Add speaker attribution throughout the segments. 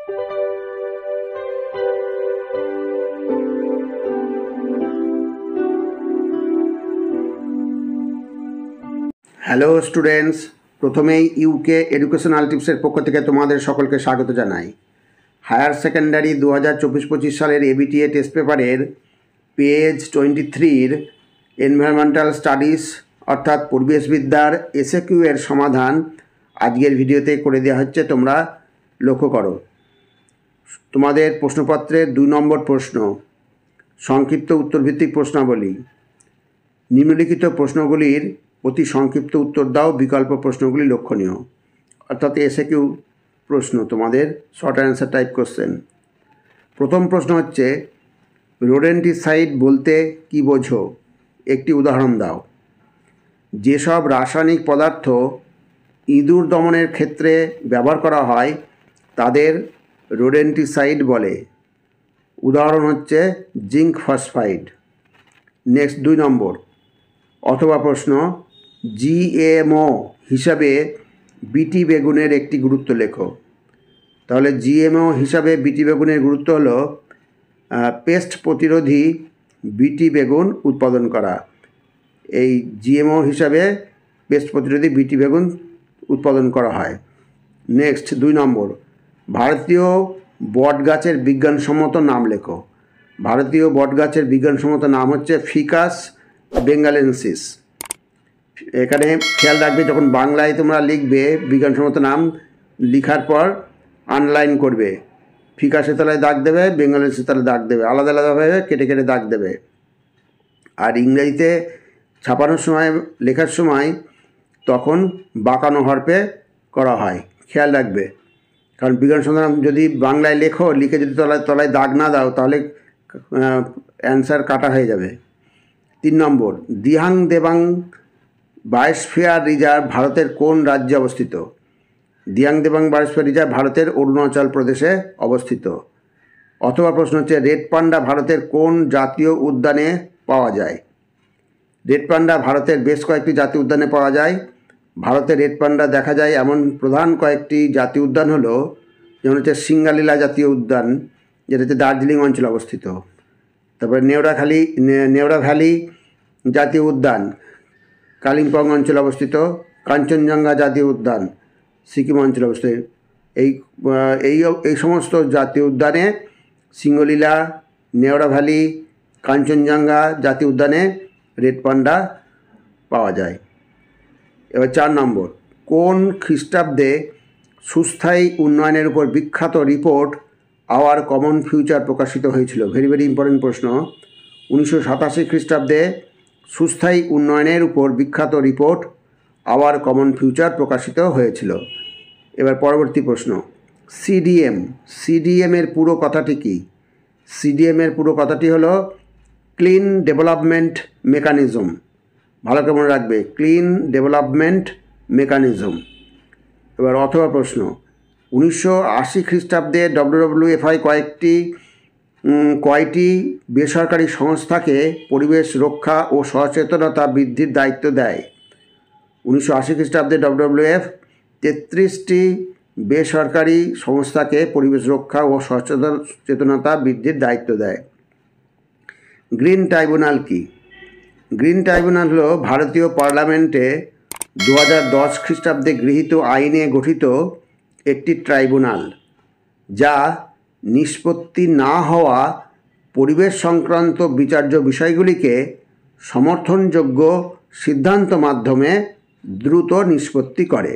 Speaker 1: Hello students, প্রথমেই UK educational টিপসের পক্ষ থেকে তোমাদের সকলকে স্বাগত জানাই। হায়ার সেকেন্ডারি 2024-25 সালের এবিটিএ টেস্ট পেপারের পেজ 23-র এনভায়রনমেন্টাল স্টাডিজ অর্থাৎ পরিবেশবিদ্যার এসএকিউ এর সমাধান আজকের ভিডিওতে করে দেওয়া হচ্ছে। তোমরা লক্ষ্য করো, তোমাদের প্রশ্নপত্রের 2 নম্বর প্রশ্ন, সংক্ষিপ্ত উত্তরভিত্তিক প্রশ্নাবলী। নিম্নলিখিত প্রশ্নগুলির অতি সংক্ষিপ্ত উত্তর দাও, বিকল্প প্রশ্নগুলি লক্ষণীয়। অর্থাৎ এসএকিউ প্রশ্ন, তোমাদের শর্ট অ্যান্সার টাইপ কোশ্চেন। প্রথম প্রশ্ন হচ্ছে, রোডেন্টিসাইড বলতে কি বোঝো? একটি উদাহরণ দাও। যেসব রাসায়নিক পদার্থ ইঁদুর দমনের ক্ষেত্রে ব্যবহার করা হয় তাদের রোডেন্টিসাইড বলে। উদাহরণ হচ্ছে জিঙ্ক ফসফাইড। নেক্সট 2 নম্বর অথবা প্রশ্ন, জিএমও হিসাবে বিটি বেগুনের একটি গুরুত্ব লেখো। তাহলে জিএমও হিসাবে বিটি বেগুনের গুরুত্ব হলো পেস্ট প্রতিরোধী বিটি বেগুন উৎপাদন করা। এই জিএমও হিসাবে পেস্ট প্রতিরোধী বিটি বেগুন উৎপাদন করা হয়। নেক্সট 2 নম্বর, ভারতীয় বট গাছের বিজ্ঞানসম্মত নাম লেখো। ভারতীয় বট গাছের বিজ্ঞানসম্মত নাম হচ্ছে ফিকাস বেঙ্গালেন্সিস। এখানে খেয়াল রাখবে, যখন বাংলায় তোমরা লিখবে বিজ্ঞানসম্মত নাম লেখার পর আন্ডারলাইন করবে। ফিকাসের তলায় দাগ দেবে, বেঙ্গালেন্সিস তলায় দাগ দেবে, আলাদা আলাদাভাবে কেটে কেটে দাগ দেবে। আর ইংরেজিতে ছাপানোর সময়, লেখার সময় তখন বাঁকানো হরফে করা হয়, খেয়াল রাখবে। কারণ বিজ্ঞানসম্মত নাম যদি বাংলায় লেখো, লিখে যদি তলায় দাগ না দাও তাহলে অ্যান্সার কাটা হয়ে যাবে। 3 নম্বর, দিহাং দেবাং বায়োস্ফিয়ার রিজার্ভ ভারতের কোন রাজ্যে অবস্থিত? দিয়াং দেবাং বায়োস্ফিয়ার রিজার্ভ ভারতের অরুণাচল প্রদেশে অবস্থিত। অথবা প্রশ্ন হচ্ছে, রেড পান্ডা ভারতের কোন জাতীয় উদ্যানে পাওয়া যায়? রেড পান্ডা ভারতের বেশ কয়েকটি জাতীয় উদ্যানে পাওয়া যায়। ভারতে রেড পান্ডা দেখা যায় এমন প্রধান কয়েকটি জাতীয় উদ্যান হলো, যেমন হচ্ছে সিঙ্গালীলা জাতীয় উদ্যান, যেটা হচ্ছে দার্জিলিং অঞ্চলে অবস্থিত। তারপরে নেওড়া ভ্যালি জাতীয় উদ্যান কালিম্পং অঞ্চলে অবস্থিত। কাঞ্চনজঙ্ঘা জাতীয় উদ্যান সিকিম অঞ্চলে অবস্থিত। এই সমস্ত জাতীয় উদ্যানে, সিঙ্গলীলা, নেওড়া ভ্যালি, কাঞ্চনজঙ্ঘা জাতীয় উদ্যানে রেড পান্ডা পাওয়া যায়। এবার 4 নম্বর, কোন খ্রিস্টাব্দে সুস্থায়ী উন্নয়নের উপর বিখ্যাত রিপোর্ট আওয়ার কমন ফিউচার প্রকাশিত হয়েছিল? ভেরি ভেরি ইম্পর্টেন্ট প্রশ্ন। 1987 খ্রিস্টাব্দে সুস্থায়ী উন্নয়নের উপর বিখ্যাত রিপোর্ট আওয়ার কমন ফিউচার প্রকাশিত হয়েছিল। এবার পরবর্তী প্রশ্ন, সিডিএমের পুরো কথাটি কি? সিডিএমের পুরো কথাটি হলো ক্লিন ডেভেলপমেন্ট মেকানিজম। ভালো করে মনে রাখবে, ক্লিন ডেভেলপমেন্ট মেকানিজম। এবার অথবা প্রশ্ন, 1980 খ্রিস্টাব্দে WWFI কয়টি বেসরকারি সংস্থাকে পরিবেশ রক্ষা ও সচেতনতা বৃদ্ধির দায়িত্ব দেয়? 1980 খ্রিস্টাব্দে WWF 33টি বেসরকারি সংস্থাকে পরিবেশ রক্ষা ও সচেতনতা বৃদ্ধির দায়িত্ব দেয়। গ্রিন ট্রাইব্যুনাল কি? গ্রিন ট্রাইব্যুনাল হলো ভারতীয় পার্লামেন্টে 2010 খ্রিস্টাব্দে গৃহীত আইনে গঠিত একটি ট্রাইব্যুনাল, যা নিষ্পত্তি না হওয়া পরিবেশ সংক্রান্ত বিচার্য বিষয়গুলিকে সমর্থনযোগ্য সিদ্ধান্ত মাধ্যমে দ্রুত নিষ্পত্তি করে।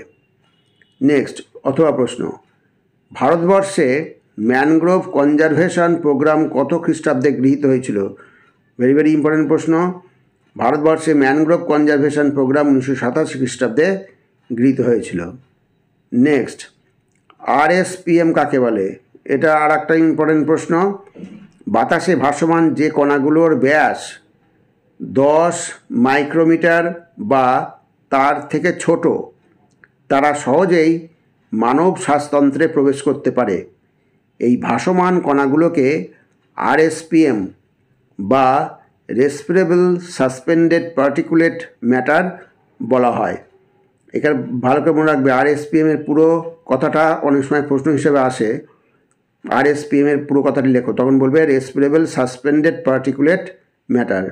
Speaker 1: নেক্সট অথবা প্রশ্ন, ভারতবর্ষে ম্যানগ্রোভ কনজারভেশন প্রোগ্রাম কত খ্রিস্টাব্দে গৃহীত হয়েছিল? ভেরি ভেরি ইম্পর্টেন্ট প্রশ্ন। ভারতবর্ষে ম্যানগ্রোভ কনজারভেশন প্রোগ্রাম 1987 খ্রিস্টাব্দে গৃহীত হয়েছিল। নেক্সট, RSPM কাকে বলে? এটা আর একটা ইম্পর্টেন্ট প্রশ্ন। বাতাসে ভাসমান যে কণাগুলোর ব্যাস 10 মাইক্রোমিটার বা তার থেকে ছোট, তারা সহজেই মানব শ্বাসতন্ত্রে প্রবেশ করতে পারে। এই ভাসমান কণাগুলোকে RSPM বা রেসপিরেবল সাসপেন্ডেড পার্টিকুলেট ম্যাটার বলা হয়। এখানে ভালো করে মনে রাখবে, RSPM এর পুরো কথাটা অনেক সময় প্রশ্ন হিসেবে আসে। RSPM এর পুরো কথাটি লেখো, তখন বলবে রেসপিরেবল সাসপেন্ডেড পার্টিকুলেট ম্যাটার।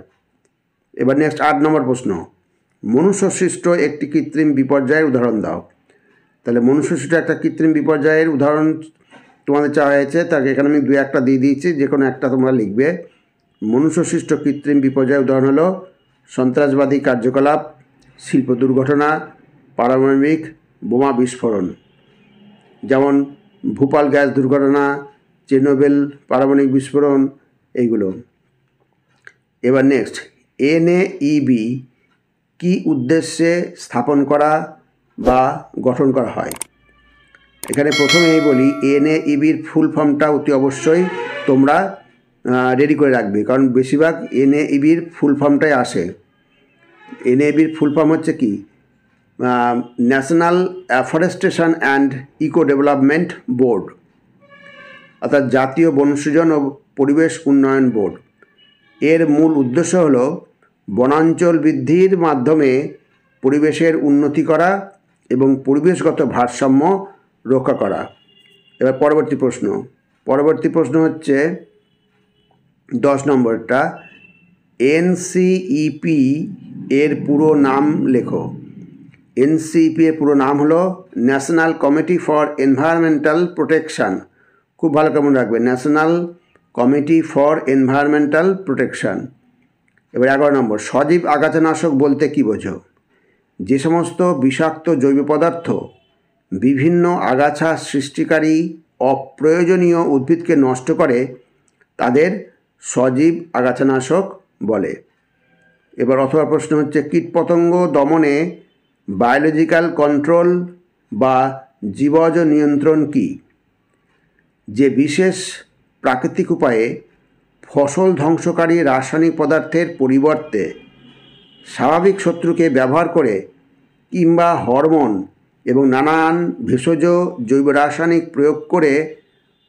Speaker 1: এবার নেক্সট 8 নম্বর প্রশ্ন, মনুষ্যসৃষ্ট একটি কৃত্রিম বিপর্যয়ের উদাহরণ দাও। তাহলে মনুষ্যসৃষ্ট একটা কৃত্রিম বিপর্যয়ের উদাহরণ তোমাদের চাওয়া হয়েছে, তাকে এখানে আমি 2-1টা দিয়ে দিয়েছি, যে কোনো একটা তোমরা লিখবে। মনুষ্যসৃষ্ট কৃত্রিম বিপর্যয়ের উদাহরণ হলো সন্ত্রাসবাদী কার্যকলাপ, শিল্প দুর্ঘটনা, পারমাণবিক বোমা বিস্ফোরণ, যেমন ভোপাল গ্যাস দুর্ঘটনা, চেরনোবিল পারমাণবিক বিস্ফোরণ, এইগুলো। এবার নেক্সট, NAEB কি উদ্দেশ্যে স্থাপন করা বা গঠন করা হয়? এখানে প্রথমেই বলি NAEBর ফুল ফর্মটা অতি অবশ্যই তোমরা রেডি করে রাখবে, কারণ বেশিরভাগ NAEBর ফুল ফর্মটাই আসে। NAEBর ফুল ফর্ম হচ্ছে কি, national afforestation and eco development board, অর্থাৎ জাতীয় বনসৃজন ও পরিবেশ উন্নয়ন বোর্ড। এর মূল উদ্দেশ্য হল বনাঞ্চল বৃদ্ধির মাধ্যমে পরিবেশের উন্নতি করা এবং পরিবেশগত ভারসাম্য রক্ষা করা। এবার পরবর্তী প্রশ্ন হচ্ছে 10 নম্বরটা, NCEP এর পুরো নাম লেখো। NCEP এর পুরো নাম হলো national committee for environmental protection. খুব ভালো কেমন রাখবে, national committee for environmental protection. এবার 11 নম্বর, সজীব আগাছানাশক বলতে কী বোঝো? যে সমস্ত বিষাক্ত জৈব পদার্থ বিভিন্ন আগাছা সৃষ্টিকারী অপ্রয়োজনীয় উদ্ভিদকে নষ্ট করে তাদের সজীব আগাছানাশক বলে। এবার অথবা প্রশ্ন হচ্ছে, কীটপতঙ্গ দমনে বায়োলজিক্যাল কন্ট্রোল বা জীবজ নিয়ন্ত্রণ কি? যে বিশেষ প্রাকৃতিক উপায়ে ফসল ধ্বংসকারী রাসায়নিক পদার্থের পরিবর্তে স্বাভাবিক শত্রুকে ব্যবহার করে কিংবা হরমোন এবং নানান ভেষজ জৈব রাসায়নিক প্রয়োগ করে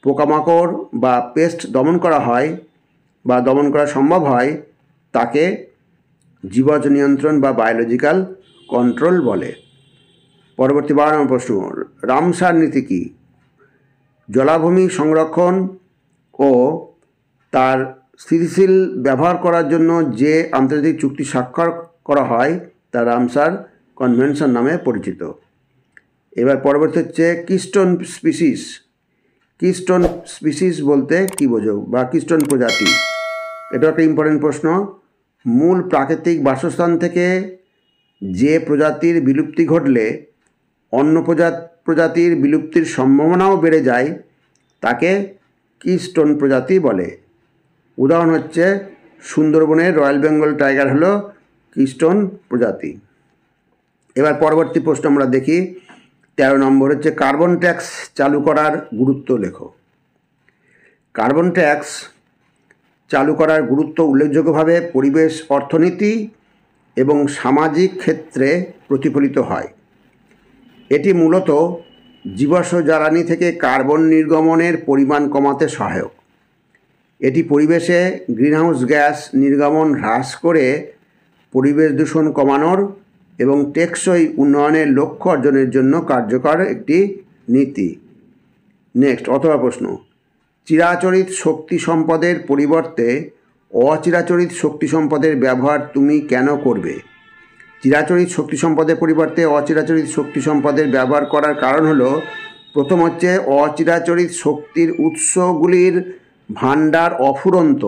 Speaker 1: পোকামাকড় বা পেস্ট দমন করা হয় বা দমন করা সম্ভব হয়, তাকে জীবজ নিয়ন্ত্রণ বা বায়োলজিক্যাল কন্ট্রোল বলে। পরবর্তী 12 নম্বর প্রশ্ন, রামসার নীতি কী? জলাভূমি সংরক্ষণ ও তার স্থিতিশীল ব্যবহার করার জন্য যে আন্তর্জাতিক চুক্তি স্বাক্ষর করা হয় তা রামসার কনভেনশন নামে পরিচিত। এবার পরবর্তী হচ্ছে কিস্টোন স্পিসিস। কিস্টোন স্পিসিস বলতে কী বোঝো বা কিস্টোন প্রজাতি? এটা একটা ইম্পর্টেন্ট প্রশ্ন। মূল প্রাকৃতিক বাসস্থান থেকে যে প্রজাতির বিলুপ্তি ঘটলে অন্য প্রজাতির বিলুপ্তির সম্ভাবনাও বেড়ে যায় তাকে কিস্টোন প্রজাতি বলে। উদাহরণ হচ্ছে সুন্দরবনের রয়্যাল বেঙ্গল টাইগার হলো কিস্টোন প্রজাতি। এবার পরবর্তী প্রশ্ন আমরা দেখি 13 নম্বর হচ্ছে, কার্বন ট্যাক্স চালু করার গুরুত্ব লেখো। কার্বন ট্যাক্স চালু করার গুরুত্ব উল্লেখযোগ্যভাবে পরিবেশ অর্থনীতি এবং সামাজিক ক্ষেত্রে প্রতিফলিত হয়। এটি মূলত জীবাশ্ম জ্বালানি থেকে কার্বন নির্গমনের পরিমাণ কমাতে সহায়ক। এটি পরিবেশে গ্রিনহাউস গ্যাস নির্গমন হ্রাস করে পরিবেশ দূষণ কমানোর এবং টেকসই উন্নয়নের লক্ষ্য অর্জনের জন্য কার্যকর একটি নীতি। নেক্সট অথবা প্রশ্ন, চিরাচরিত শক্তি সম্পদের পরিবর্তে অচিরাচরিত শক্তি সম্পদের ব্যবহার তুমি কেন করবে? চিরাচরিত শক্তি সম্পদের পরিবর্তে অচিরাচরিত শক্তি সম্পদের ব্যবহার করার কারণ হলো, প্রথম হচ্ছে অচিরাচরিত শক্তির উৎসগুলির ভাণ্ডার অফুরন্ত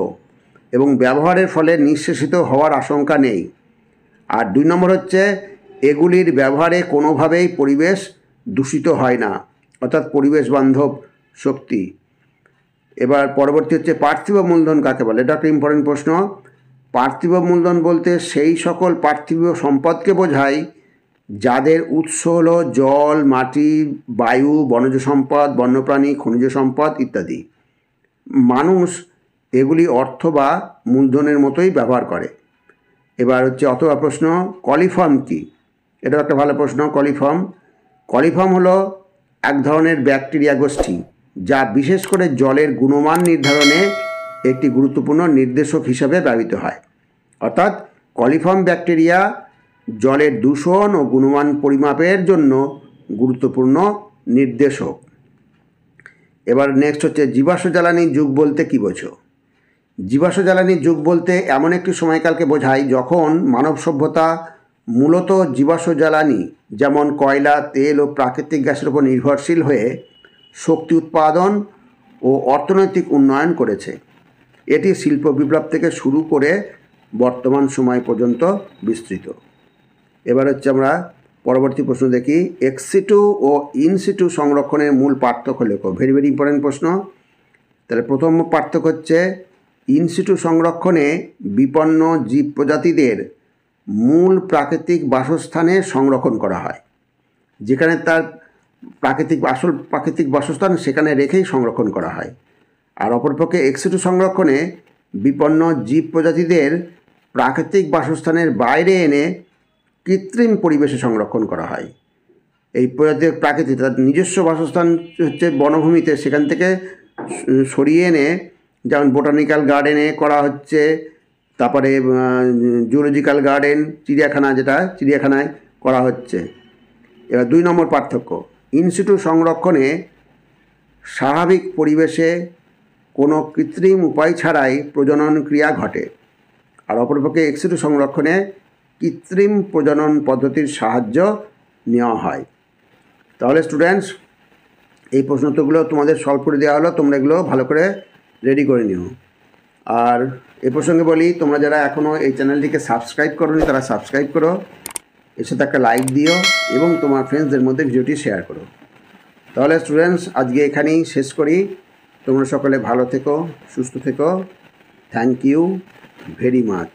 Speaker 1: এবং ব্যবহারের ফলে নিঃশেষিত হওয়ার আশঙ্কা নেই। আর 2 নম্বর হচ্ছে এগুলির ব্যবহারে কোনোভাবেই পরিবেশ দূষিত হয় না, অর্থাৎ পরিবেশ বান্ধব শক্তি। এবার পরবর্তী হচ্ছে পার্থিব মূলধন কাকে বলে? এটা একটা ইম্পর্টেন্ট প্রশ্ন। পার্থিব মূলধন বলতে সেই সকল পার্থিব সম্পদকে বোঝায় যাদের উৎস হলো জল, মাটি, বায়ু, বনজ সম্পদ, বন্যপ্রাণী, খনিজ সম্পদ ইত্যাদি। মানুষ এগুলি অর্থ বা মূলধনের মতোই ব্যবহার করে। এবার হচ্ছে অথবা প্রশ্ন, কলিফর্ম কি? এটা একটা ভালো প্রশ্ন। কলিফর্ম হলো এক ধরনের ব্যাকটেরিয়া গোষ্ঠী যা বিশেষ করে জলের গুণমান নির্ধারণে একটি গুরুত্বপূর্ণ নির্দেশক হিসাবে ব্যবহৃত হয়। অর্থাৎ কলিফর্ম ব্যাকটেরিয়া জলের দূষণ ও গুণমান পরিমাপের জন্য গুরুত্বপূর্ণ নির্দেশক। এবার নেক্সট হচ্ছে জীবাশ্ম জ্বালানির যুগ বলতে কী বোঝো? জীবাশ্ম জ্বালানির যুগ বলতে এমন একটি সময়কালকে বোঝায় যখন মানব সভ্যতা মূলত জীবাশ্ম জ্বালানি যেমন কয়লা, তেল ও প্রাকৃতিক গ্যাসের উপর নির্ভরশীল হয়ে শক্তি উৎপাদন ও অর্থনৈতিক উন্নয়ন করেছে। এটি শিল্প বিপ্লব থেকে শুরু করে বর্তমান সময় পর্যন্ত বিস্তৃত। এবার হচ্ছে আমরা পরবর্তী প্রশ্ন দেখি, এক্সিটু ও ইনসিটু সংরক্ষণের মূল পার্থক্য লেখো। ভেরি ভেরি ইম্পর্টেন্ট প্রশ্ন। তাহলে প্রথম পার্থক্য হচ্ছে ইনসিটু সংরক্ষণে বিপন্ন জীব প্রজাতিদের মূল প্রাকৃতিক বাসস্থানে সংরক্ষণ করা হয়, যেখানে তার প্রাকৃতিক বাসস্থান সেখানে রেখেই সংরক্ষণ করা হয়। আর অপরপক্ষে এক্সিটু সংরক্ষণে বিপন্ন জীব প্রজাতিদের প্রাকৃতিক বাসস্থানের বাইরে এনে কৃত্রিম পরিবেশে সংরক্ষণ করা হয়। এই প্রজাতির প্রাকৃতিক তার নিজস্ব বাসস্থান হচ্ছে বনভূমিতে, সেখান থেকে সরিয়ে এনে যেমন বোটানিক্যাল গার্ডেনে করা হচ্ছে, তারপরে জুলজিক্যাল গার্ডেন চিড়িয়াখানায় করা হচ্ছে। এবার 2 নম্বর পার্থক্য, ইনসিটু সংরক্ষণে স্বাভাবিক পরিবেশে কোনো কৃত্রিম উপায় ছাড়াই প্রজনন ক্রিয়া ঘটে, আর অপরপক্ষে এক্সিটু সংরক্ষণে কৃত্রিম প্রজনন পদ্ধতির সাহায্য নেওয়া হয়। তাহলে স্টুডেন্টস, এই প্রশ্নোত্তরগুলো তোমাদের সলভ করে দেওয়া হলো, তোমরা এগুলো ভালো করে রেডি করে নিও। আর এ প্রসঙ্গে বলি, তোমরা যারা এখনও এই চ্যানেলটিকে সাবস্ক্রাইব করোনি তারা সাবস্ক্রাইব করো, এর সাথে একটা লাইক দিও এবং তোমার ফ্রেন্ডসদের মধ্যে ভিডিওটি শেয়ার করো। তাহলে স্টুডেন্টস, আজকে এখানেই শেষ করি। তোমরা সকলে ভালো থেকো, সুস্থ থেকো। Thank you very much.